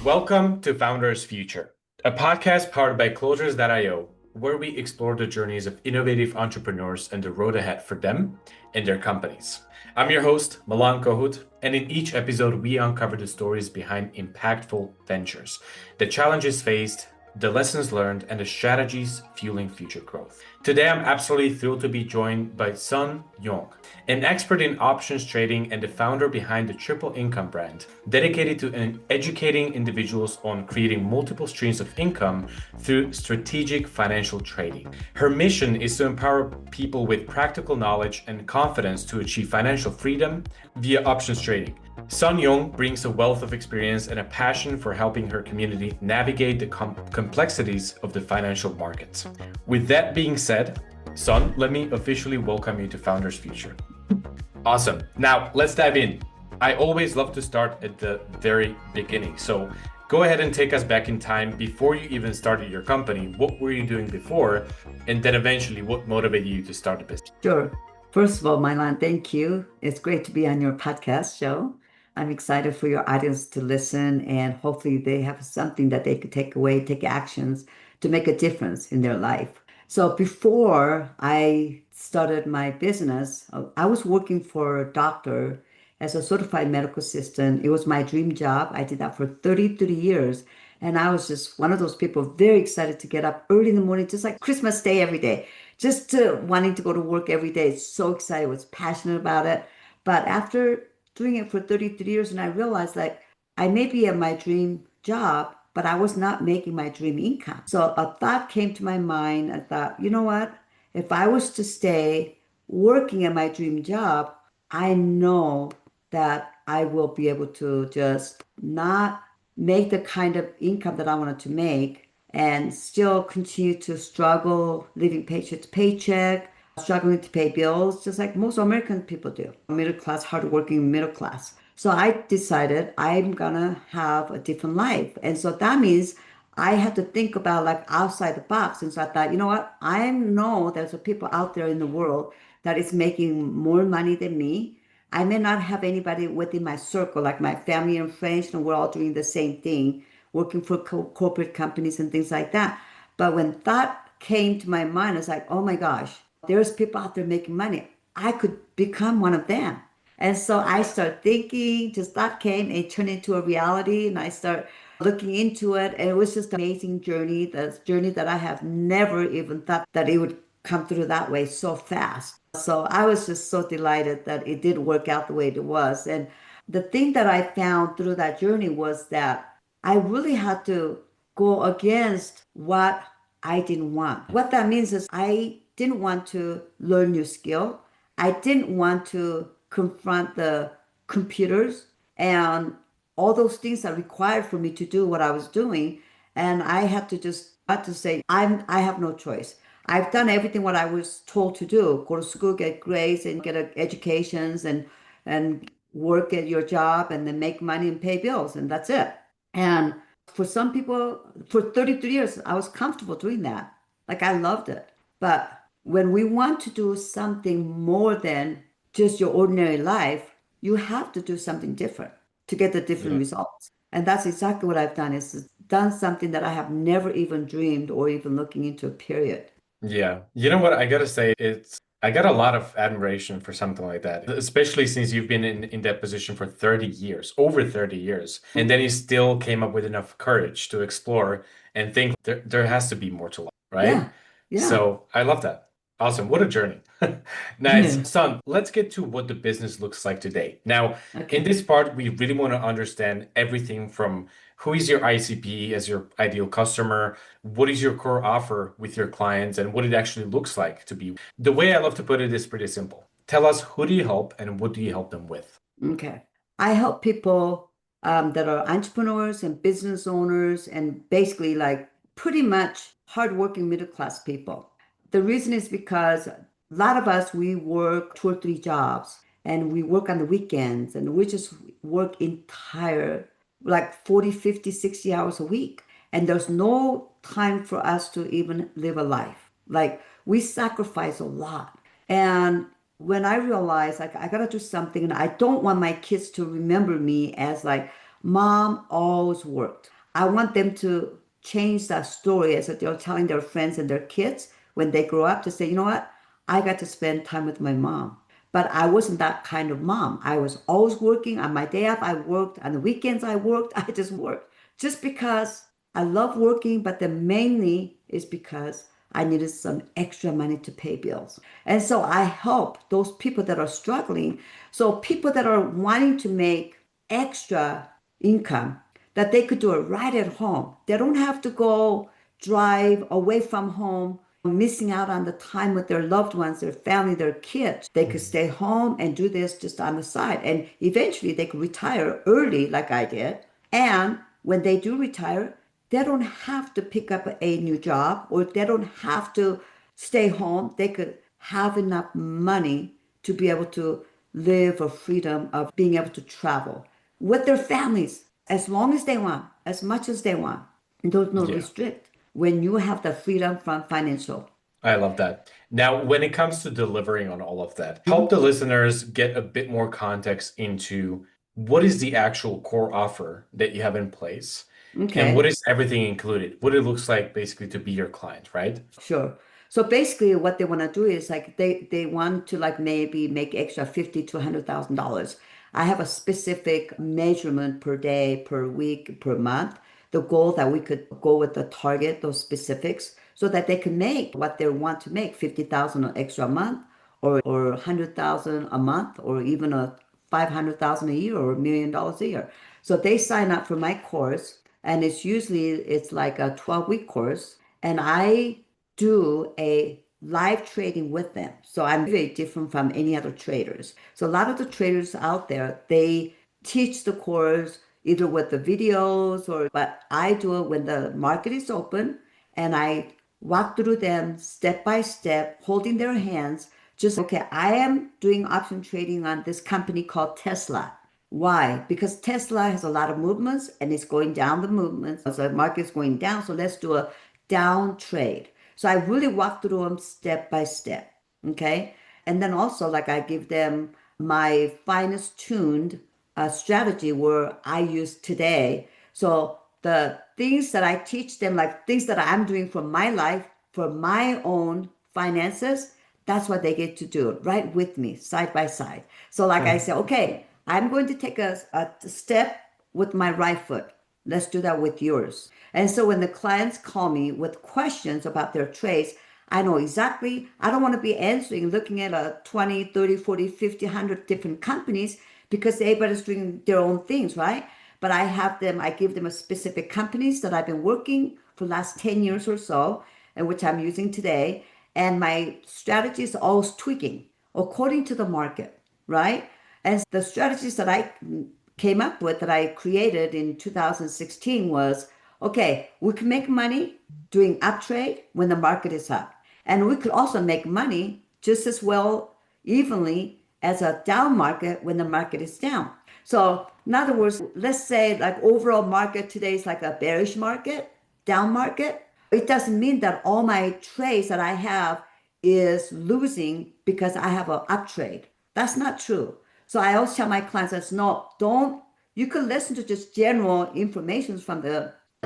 Welcome to Founders Future, a podcast powered by Closures.io, where we explore the journeys of innovative entrepreneurs and the road ahead for them and their companies. I'm your host, Milan Kohut, and in each episode, we uncover the stories behind impactful ventures, the challenges faced, the lessons learned, and the strategies fueling future growth. Today, I'm absolutely thrilled to be joined by Sun Yong, an expert in options trading and the founder behind the Triple Income brand, dedicated to educating individuals on creating multiple streams of income through strategic financial trading. Her mission is to empower people with practical knowledge and confidence to achieve financial freedom via options trading. Sun Yong brings a wealth of experience and a passion for helping her community navigate the complexities of the financial markets. With that being said, Sun, let me officially welcome you to Founders Future. Awesome. Now, let's dive in. I always love to start at the very beginning. So go ahead and take us back in time before you even started your company. What were you doing before? And then eventually, what motivated you to start a business? Sure. First of all, Milan, thank you. It's great to be on your podcast show. I'm excited for your audience to listen, and hopefully they have something that they could take away, take actions to make a difference in their life. So before I started my business, I was working for a doctor as a certified medical assistant. It was my dream job. I did that for 33 years. And I was just one of those people very excited to get up early in the morning, just like Christmas Day every day, just wanting to go to work every day. So excited, was passionate about it. But after doing it for 33 years, and I realized like I may be at my dream job, but I was not making my dream income. So a thought came to my mind. I thought, you know what? If I was to stay working at my dream job, I know that I will be able to just not make the kind of income that I wanted to make and still continue to struggle living paycheck to paycheck, struggling to pay bills, just like most American people do. Middle class, hardworking middle class. So I decided I'm gonna have a different life. And so that means I had to think about like outside the box. And so I thought, you know what? I know there's a people out there in the world that is making more money than me. I may not have anybody within my circle, like my family and friends, and we're all doing the same thing, working for corporate companies and things like that. But when that came to my mind, it's like, oh my gosh, there's people out there making money. I could become one of them. And so I started thinking, just that came and it turned into a reality. And I started looking into it. And it was just an amazing journey, the journey that I have never even thought that it would come through that way so fast. So I was just so delighted that it did work out the way it was. And the thing that I found through that journey was that I really had to go against what I didn't want. What that means is I didn't want to learn new skill. I didn't want to confront the computers and all those things that required for me to do what I was doing. And I had to say, I have no choice. I've done everything what I was told to do. Go to school, get grades and get educations and work at your job and then make money and pay bills and that's it. And for some people, for 33 years, I was comfortable doing that. Like I loved it. But when we want to do something more than just your ordinary life, you have to do something different to get the different Yeah. results. And that's exactly what I've done is done something that I have never even dreamed or even looking into a period. Yeah. You know what? I gotta say, I got a lot of admiration for something like that, especially since you've been in that position for 30 years, over 30 years. And then you still came up with enough courage to explore and think there has to be more to life, right? Yeah. Yeah. So I love that. Awesome. What a journey. Nice. Son, let's get to what the business looks like today. Now, in Okay. this part, we really want to understand everything from who is your ICP as your ideal customer, what is your core offer with your clients, and what it actually looks like to be. The way I love to put it is pretty simple. Tell us who do you help and what do you help them with? Okay. I help people that are entrepreneurs and business owners and basically like pretty much hardworking middle class people. The reason is because a lot of us, we work two or three jobs and we work on the weekends and we just work entire like 40, 50, 60 hours a week. And there's no time for us to even live a life. Like we sacrifice a lot. And when I realized like I gotta do something and I don't want my kids to remember me as like mom always worked. I want them to change that story as they're telling their friends and their kids when they grow up to say, you know what? I got to spend time with my mom. But I wasn't that kind of mom. I was always working. On my day off, I worked. On the weekends, I worked. I just worked. Just because I love working, but then mainly is because I needed some extra money to pay bills. And so I help those people that are struggling. So people that are wanting to make extra income, that they could do it right at home. They don't have to go drive away from home, missing out on the time with their loved ones, their family, their kids. They could Mhm. stay home and do this just on the side. And eventually they could retire early, like I did. And when they do retire, they don't have to pick up a new job or they don't have to stay home. They could have enough money to be able to live a freedom of being able to travel with their families as long as they want, as much as they want. There's no Yeah. restrict when you have the freedom from financial. I love that. Now, when it comes to delivering on all of that, help Mhm. the listeners get a bit more context into what is the actual core offer that you have in place and what Okay. is everything included, what it looks like basically to be your client, right? Sure. So basically what they want to do is like they want to like maybe make extra 50 to $100,000. I have a specific measurement per day, per week, per month. The goal that we could go with the target, those specifics, so that they can make what they want to make, 50,000 extra a month or 100,000 a month or even a 500,000 a year or $1 million a year. So they sign up for my course and it's like a 12-week course and I do a live trading with them. So I'm very different from any other traders. So a lot of the traders out there, they teach the course either with the videos or, but I do it when the market is open and I walk through them step by step, holding their hands. Just, okay, I am doing option trading on this company called Tesla. Why? Because Tesla has a lot of movements and it's going down the movements. So the market's going down. So let's do a down trade. So I really walk through them step by step. Okay. And then also, like, I give them my finest tuned strategy where I use today. So the things that I teach them, like things that I'm doing for my life, for my own finances, that's what they get to do right with me, side by side. So, like I Mhm. say, okay, I'm going to take a step with my right foot. Let's do that with yours. And so when the clients call me with questions about their trades, I know exactly, I don't want to be answering, looking at a 20, 30, 40, 50, 100 different companies because everybody's doing their own things, right? But I give them a specific companies that I've been working for the last 10 years or so, and which I'm using today. And my strategy is always tweaking according to the market, right? And the strategies that I came up with that I created in 2016 was okay, we can make money doing up trade when the market is up. And we could also make money just as well evenly as a down market when the market is down. So in other words, let's say like overall market today is like a bearish market, down market. It doesn't mean that all my trades that I have is losing because I have an up trade. That's not true. So I always tell my clients, that's no, don't, you can listen to just general information from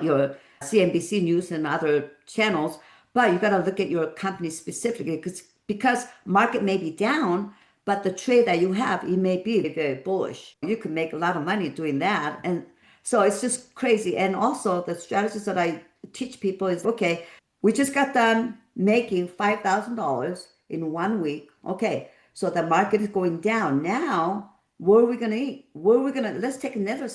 your CNBC News and other channels, but you got to look at your company specifically because market may be down, but the trade that you have, it may be very bullish. You can make a lot of money doing that. And so it's just crazy. And also the strategies that I teach people is, okay, we just got done making $5,000 in 1 week. Okay, so the market is going down. Now, where are we going to eat? Where are we going to, let's take another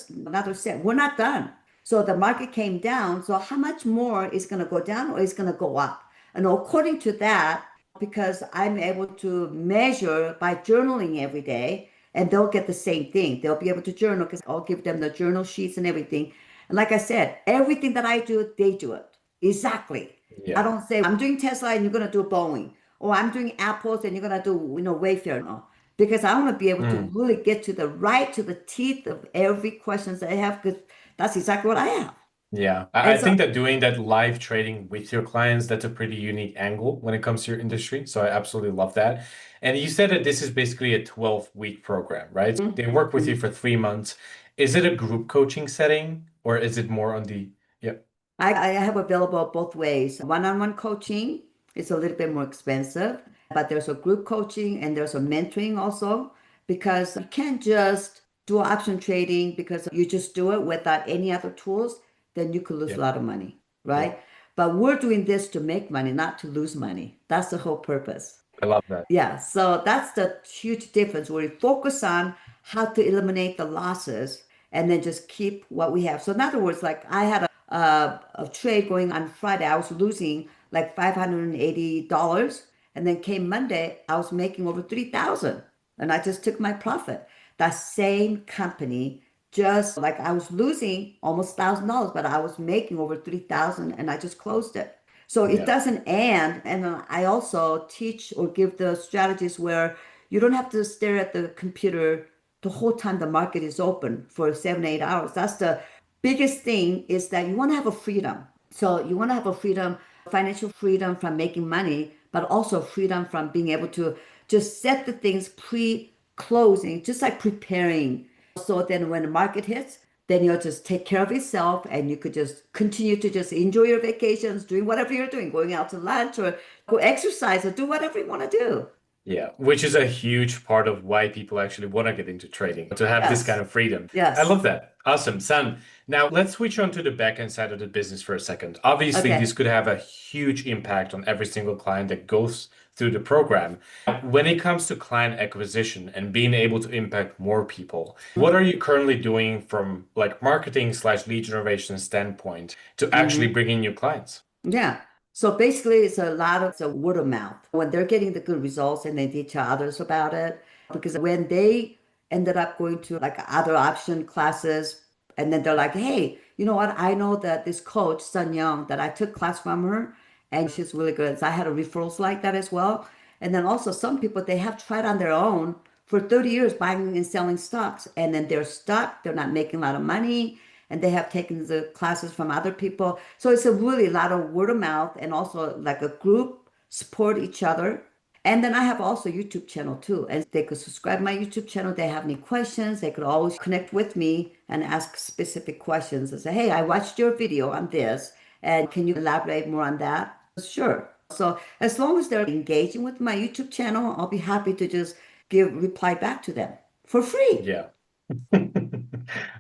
step. We're not done. So the market came down. So how much more is going to go down or is going to go up? And according to that, because I'm able to measure by journaling every day, and they'll get the same thing. They'll be able to journal because I'll give them the journal sheets and everything. And like I said, everything that I do, they do it. Exactly. I Yeah. don't say, I'm doing Tesla and you're going to do Boeing, or I'm doing Apples and you're going to do, Wayfair. No, because I want to be able to Mm. really get to the right, to the teeth of every questions that I have, because that's exactly what I have. Yeah, I And so think that doing that live trading with your clients, that's a pretty unique angle when it comes to your industry. So I absolutely love that. And you said that this is basically a 12-week program, right? They work with you Mhm. for 3 months. Is it a group coaching setting or is it more on the Yep. I have available both ways. One-on-one coaching is a little bit more expensive, but there's a group coaching and there's a mentoring also because you can't just do option trading because you just do it without any other tools, then you could lose a Yep. lot of money, right? Yep. But we're doing this to make money, not to lose money. That's the whole purpose. I love that. Yeah, so that's the huge difference where we focus on how to eliminate the losses and then just keep what we have. So in other words, like I had a trade going on Friday, I was losing like $580, and then came Monday, I was making over 3,000, and I just took my profit. That same company, just like I was losing almost $1,000, but I was making over 3,000, and I just closed it. So it Yeah. doesn't end. And I also teach or give the strategies where you don't have to stare at the computer the whole time the market is open for 7, 8 hours. That's the biggest thing is that you want to have a freedom. So you want to have a freedom, financial freedom from making money, but also freedom from being able to just set the things pre-closing, just like preparing. So then when the market hits, then you'll just take care of yourself and you could just continue to just enjoy your vacations, doing whatever you're doing, going out to lunch or go exercise or do whatever you want to do. Yeah, which is a huge part of why people actually want to get into trading, to have this kind Yes. of freedom. I Yes. love that. Awesome, Sam. Now let's switch on to the back end side of the business for a second. Obviously, Okay. this could have a huge impact on every single client that goes through the program. When it comes to client acquisition and being able to impact more people, what are you currently doing from like marketing slash lead generation standpoint to actually Mm-hmm. bring in new clients? Yeah. So basically, it's a lot of it's a word of mouth. When they're getting the good results and they tell others about it, because when they ended up going to like other option classes, and then they're like, hey, you know what? I know that this coach, Sun Young, that I took class from her, and she's really good. So I had a referrals like that as well. And then also some people they have tried on their own for 30 years buying and selling stocks, and then they're stuck. They're not making a lot of money and they have taken the classes from other people. So it's a really lot of word of mouth and also like a group support each other. And then I have also YouTube channel too. And they could subscribe to my YouTube channel. They have any questions, they could always connect with me and ask specific questions and say, hey, I watched your video on this. And can you elaborate more on that? Sure. So as long as they're engaging with my YouTube channel, I'll be happy to just give reply back to them for free. Yeah.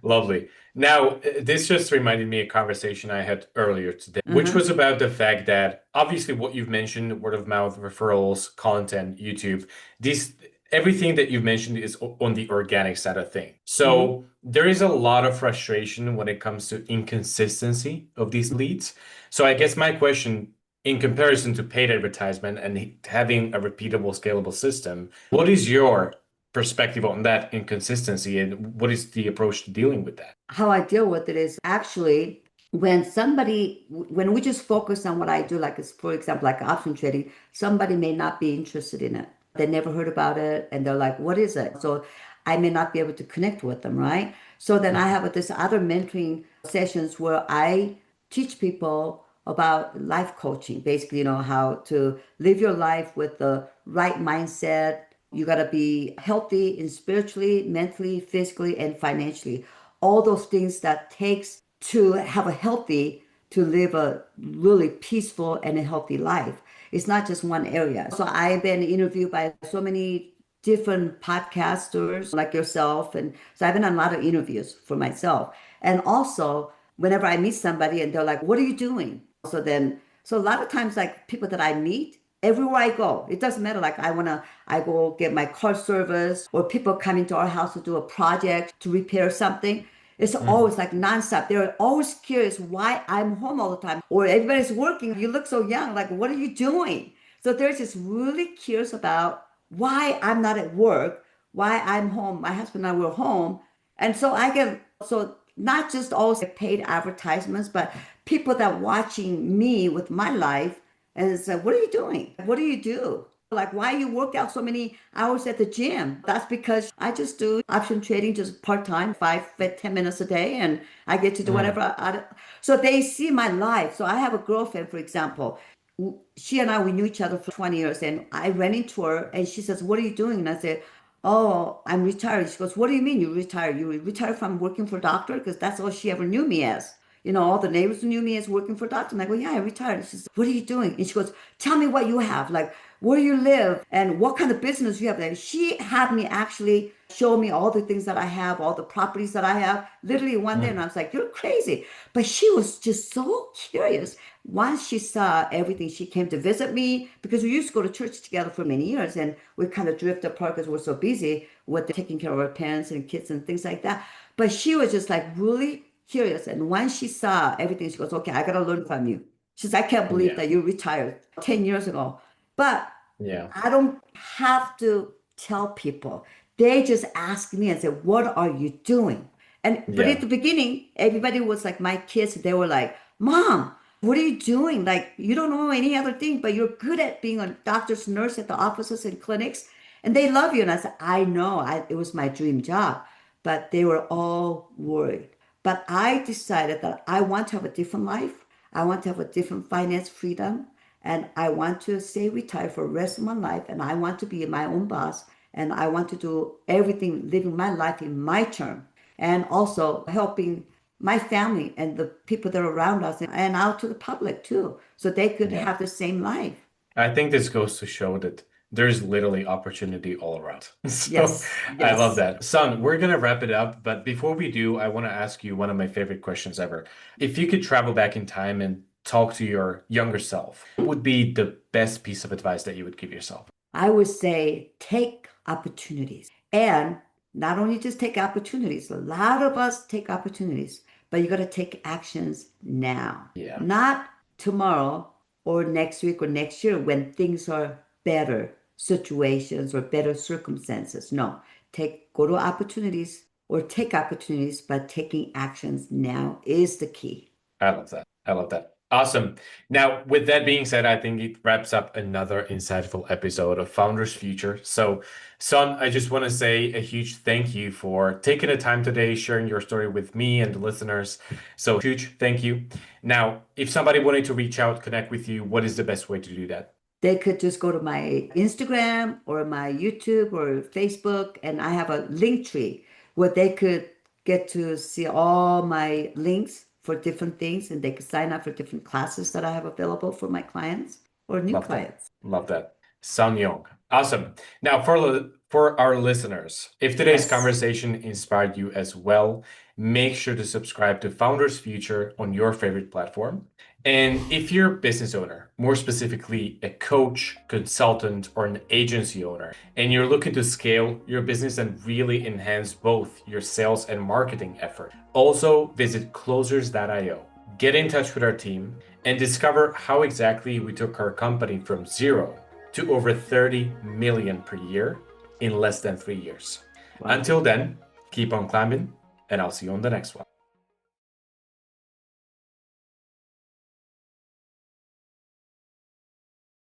Lovely. Now, this just reminded me of a conversation I had earlier today, which Uh-huh. was about the fact that obviously what you've mentioned, word of mouth, referrals, content, YouTube, these everything that you've mentioned is on the organic side of things. Mm-hmm. So there is a lot of frustration when it comes to inconsistency of these leads. So I guess my question in comparison to paid advertisement and having a repeatable, scalable system, what is your perspective on that inconsistency and what is the approach to dealing with that? How I deal with it is actually when we just focus on what I do, like for example, like option trading, somebody may not be interested in it. They never heard about it and they're like, what is it? So I may not be able to connect with them, right? So then I have this other mentoring sessions where I teach people about life coaching, basically, how to live your life with the right mindset. You got to be healthy in spiritually, mentally, physically, and financially. All those things that takes to have a healthy, to live a really peaceful and a healthy life. It's not just one area. So I've been interviewed by so many different podcasters like yourself. And so I've been on a lot of interviews for myself. And also, whenever I meet somebody and they're like, what are you doing? So a lot of times, like people that I meet, everywhere I go, it doesn't matter. Like I go get my car service or people come into our house to do a project to repair something. It's Mhm. always like nonstop. They're always curious why I'm home all the time or everybody's working. You look so young. Like, what are you doing? So they're just really curious about why I'm not at work, why I'm home. My husband and I were home. And so I get, so not just always paid advertisements, but people that watching me with my life and say, what are you doing? What do you do? Like, why you work out so many hours at the gym? That's because I just do option trading just part-time, 5, 10 minutes a day, and I get to do whatever. Mhm. So they see my life. So I have a girlfriend, for example. She and I, we knew each other for 20 years, and I ran into her, and she says, what are you doing? And I said, oh, I'm retired. She goes, what do you mean you retired? You retired from working for a doctor? Because that's all she ever knew me as. all the neighbors knew me as working for a doctor. And I go, yeah, I retired. She says, what are you doing? And she goes, tell me what you have, like where you live and what kind of business you have. Like she had me actually show me all the things that I have, all the properties that I have, literally one day. And I was like, you're crazy. But she was just so curious. Once she saw everything, she came to visit me because we used to go to church together for many years and we kind of drift apart because we're so busy with taking care of our parents and kids and things like that. But she was just like really curious. And once she saw everything, she goes, okay, I got to learn from you. She says, I can't believe Yeah. that you retired 10 years ago. But Yeah. I don't have to tell people. They just ask me and say, what are you doing? But at Yeah. the beginning, everybody was like my kids, they were like, Mom, what are you doing? Like you don't know any other thing, but you're good at being a doctor's nurse at the offices and clinics, and they love you. And I said, I know, it was my dream job, but they were all worried. But I decided that I want to have a different life. I want to have a different finance freedom. And I want to stay retired for the rest of my life. And I want to be my own boss. And I want to do everything, living my life in my term. And also helping my family and the people that are around us and out to the public too. So they could Yeah. have the same life. I think this goes to show that there's literally opportunity all around. So Yes, I love yes. that. Son, we're gonna wrap it up, but before we do, I want to ask you one of my favorite questions ever. If you could travel back in time and talk to your younger self, what would be the best piece of advice that you would give yourself? I would say take opportunities. And not only just take opportunities, a lot of us take opportunities, but you got to take actions now, Yeah, not tomorrow or next week or next year when things are better situations or better circumstances. No, go to opportunities or take opportunities, but taking actions now is the key. I love that. I love that. Awesome. Now, with that being said, I think it wraps up another insightful episode of Founders Future. So, Son, I just want to say a huge thank you for taking the time today, sharing your story with me and the listeners. So, huge thank you. Now, if somebody wanted to reach out, connect with you, what is the best way to do that? They could just go to my Instagram or my YouTube or Facebook, and I have a link tree where they could get to see all my links for different things and they could sign up for different classes that I have available for my clients or new Love that. clients. Love that. Sun Young. Awesome. Now, for our listeners, if today's Yes, conversation inspired you as well, make sure to subscribe to Founders Future on your favorite platform. And if you're a business owner, more specifically a coach, consultant, or an agency owner, and you're looking to scale your business and really enhance both your sales and marketing effort, also visit closers.io. Get in touch with our team and discover how exactly we took our company from zero to over 30 million per year in less than 3 years. wow. Until then, keep on climbing, and I'll see you on the next one.